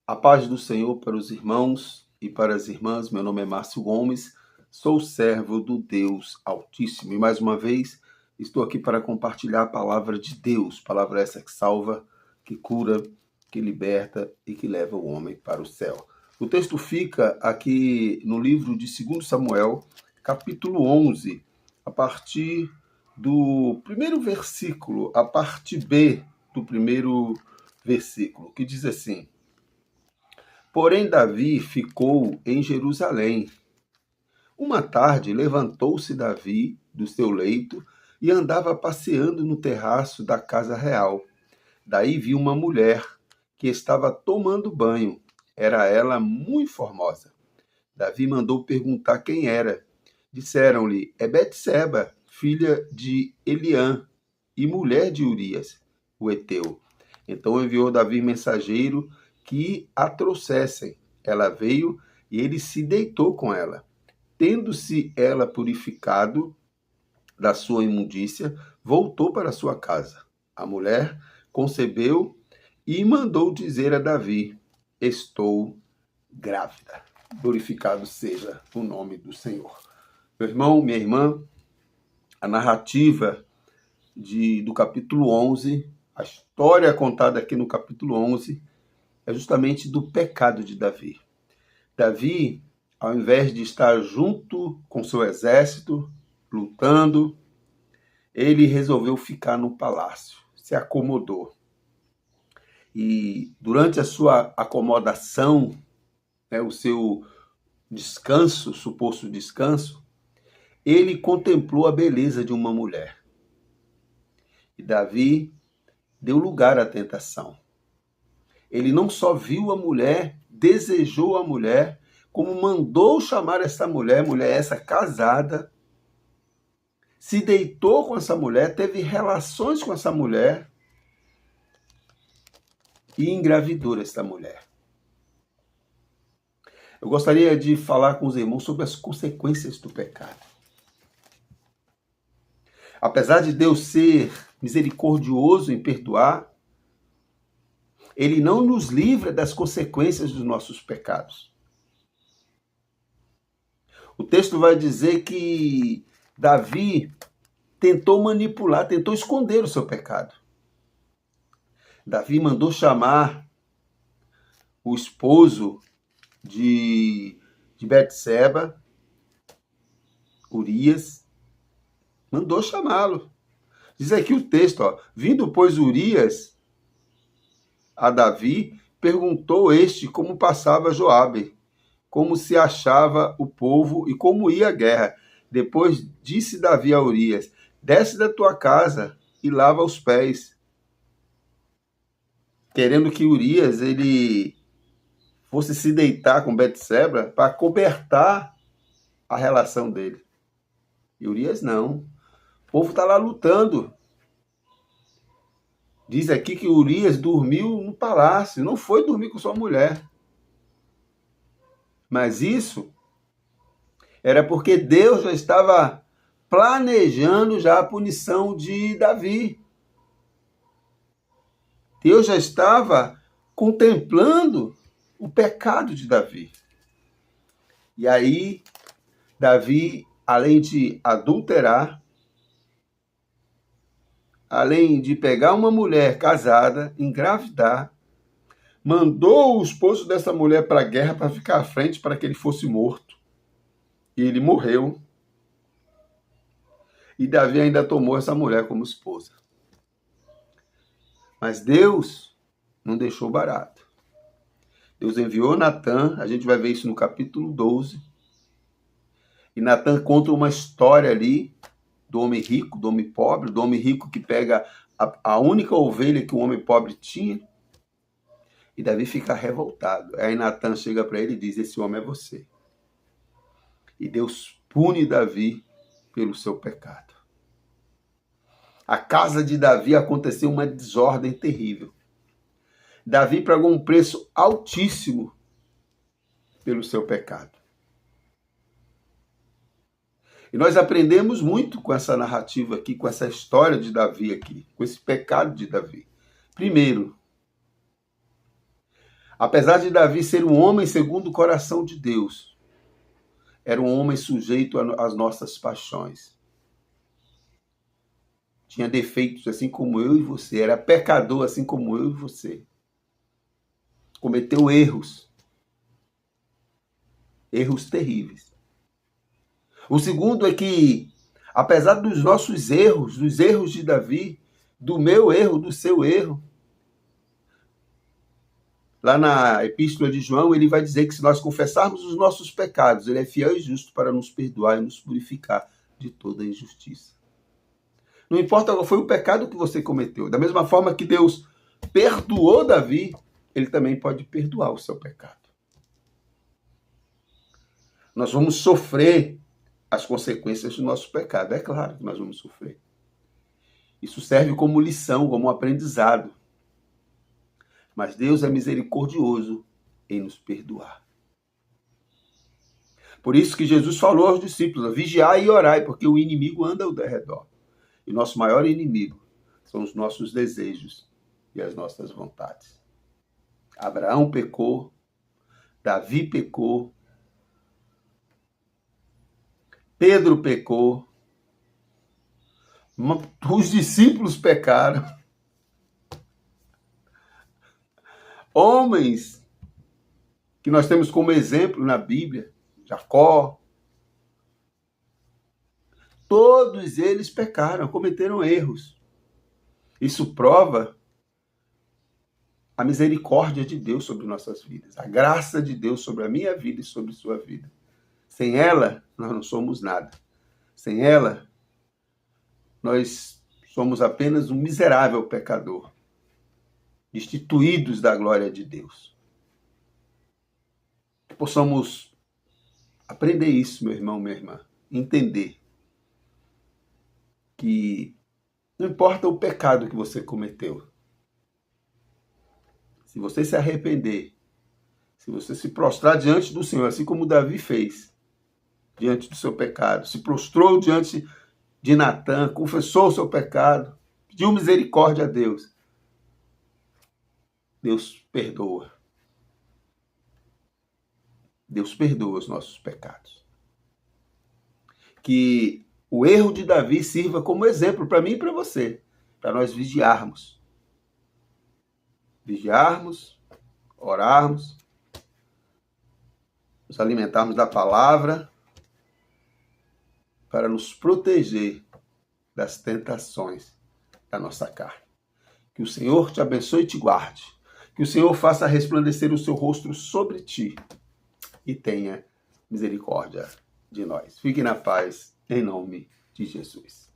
A paz do Senhor para os irmãos e para as irmãs. Meu nome é Márcio Gomes, sou servo do Deus Altíssimo. E mais uma vez estou aqui para compartilhar a palavra de Deus, palavra essa que salva, que cura, que liberta e que leva o homem para o céu. O texto fica aqui no livro de 2 Samuel, capítulo 11, a partir do primeiro versículo, a parte B do primeiro versículo, que diz assim: Porém, Davi ficou em Jerusalém. Uma tarde, levantou-se Davi do seu leito e andava passeando no terraço da casa real. Daí viu uma mulher que estava tomando banho. Era ela muito formosa. Davi mandou perguntar quem era. Disseram-lhe: é Betseba, filha de Eliã e mulher de Urias, o heteu. Então enviou Davi mensageiro que a trouxessem. Ela veio e ele se deitou com ela. Tendo-se ela purificado da sua imundícia, voltou para sua casa. A mulher concebeu e mandou dizer a Davi: estou grávida. Glorificado seja o nome do Senhor. Meu irmão, minha irmã, a narrativa do capítulo 11, a história contada aqui no capítulo 11, é justamente do pecado de Davi. Davi, ao invés de estar junto com seu exército, lutando, ele resolveu ficar no palácio, se acomodou. E durante a sua acomodação, o seu descanso, suposto descanso, ele contemplou a beleza de uma mulher. E Davi deu lugar à tentação. Ele não só viu a mulher, desejou a mulher, como mandou chamar essa mulher essa casada, se deitou com essa mulher, teve relações com essa mulher e engravidou essa mulher. Eu gostaria de falar com os irmãos sobre as consequências do pecado. Apesar de Deus ser misericordioso em perdoar, Ele não nos livra das consequências dos nossos pecados. O texto vai dizer que Davi tentou manipular, tentou esconder o seu pecado. Davi mandou chamar o esposo de Betseba, Urias, mandou chamá-lo. Diz aqui o texto, vindo pois Urias a Davi, perguntou este como passava Joabe, como se achava o povo e como ia a guerra. Depois disse Davi a Urias: desce da tua casa e lava os pés. Querendo que Urias ele fosse se deitar com Betseba para cobertar a relação dele. E Urias não. O povo está lá lutando. Diz aqui que Urias dormiu no palácio, não foi dormir com sua mulher. Mas isso era porque Deus já estava planejando já a punição de Davi. Deus já estava contemplando o pecado de Davi. E aí, Davi, além de adulterar, além de pegar uma mulher casada, engravidar, mandou o esposo dessa mulher para a guerra para ficar à frente para que ele fosse morto. E ele morreu. E Davi ainda tomou essa mulher como esposa. Mas Deus não deixou barato. Deus enviou Natã, a gente vai ver isso no capítulo 12. E Natã conta uma história ali do homem rico, do homem pobre, do homem rico que pega a única ovelha que o homem pobre tinha. E Davi fica revoltado. Aí Natã chega para ele e diz: esse homem é você. E Deus pune Davi pelo seu pecado. A casa de Davi aconteceu uma desordem terrível. Davi pagou um preço altíssimo pelo seu pecado. E nós aprendemos muito com essa narrativa aqui, com essa história de Davi aqui, com esse pecado de Davi. Primeiro, Apesar de Davi ser um homem segundo o coração de Deus, era um homem sujeito às nossas paixões. Tinha defeitos assim como eu e você, era pecador assim como eu e você. Cometeu erros terríveis. O segundo é que, apesar dos nossos erros, dos erros de Davi, do meu erro, do seu erro, lá na Epístola de João, ele vai dizer que se nós confessarmos os nossos pecados, ele é fiel e justo para nos perdoar e nos purificar de toda injustiça. Não importa qual foi o pecado que você cometeu. Da mesma forma que Deus perdoou Davi, ele também pode perdoar o seu pecado. Nós vamos sofrer as consequências do nosso pecado. É claro que nós vamos sofrer. Isso serve como lição, como aprendizado. Mas Deus é misericordioso em nos perdoar. Por isso que Jesus falou aos discípulos: vigiai e orai, porque o inimigo anda ao redor. E nosso maior inimigo são os nossos desejos e as nossas vontades. Abraão pecou, Davi pecou, Pedro pecou, os discípulos pecaram. Homens que nós temos como exemplo na Bíblia, Jacó, todos eles pecaram, cometeram erros. Isso prova a misericórdia de Deus sobre nossas vidas, a graça de Deus sobre a minha vida e sobre a sua vida. Sem ela, nós não somos nada. Sem ela, nós somos apenas um miserável pecador, destituídos da glória de Deus. Que possamos aprender isso, meu irmão, minha irmã, entender que não importa o pecado que você cometeu, se você se arrepender, se você se prostrar diante do Senhor, assim como Davi fez, diante do seu pecado, se prostrou diante de Natã, confessou o seu pecado, pediu misericórdia a Deus, Deus perdoa. Deus perdoa os nossos pecados. Que o erro de Davi sirva como exemplo para mim e para você, para nós vigiarmos. Vigiarmos, orarmos, nos alimentarmos da palavra, para nos proteger das tentações da nossa carne. Que o Senhor te abençoe e te guarde. Que o Senhor faça resplandecer o seu rosto sobre ti e tenha misericórdia de nós. Fique na paz, em nome de Jesus.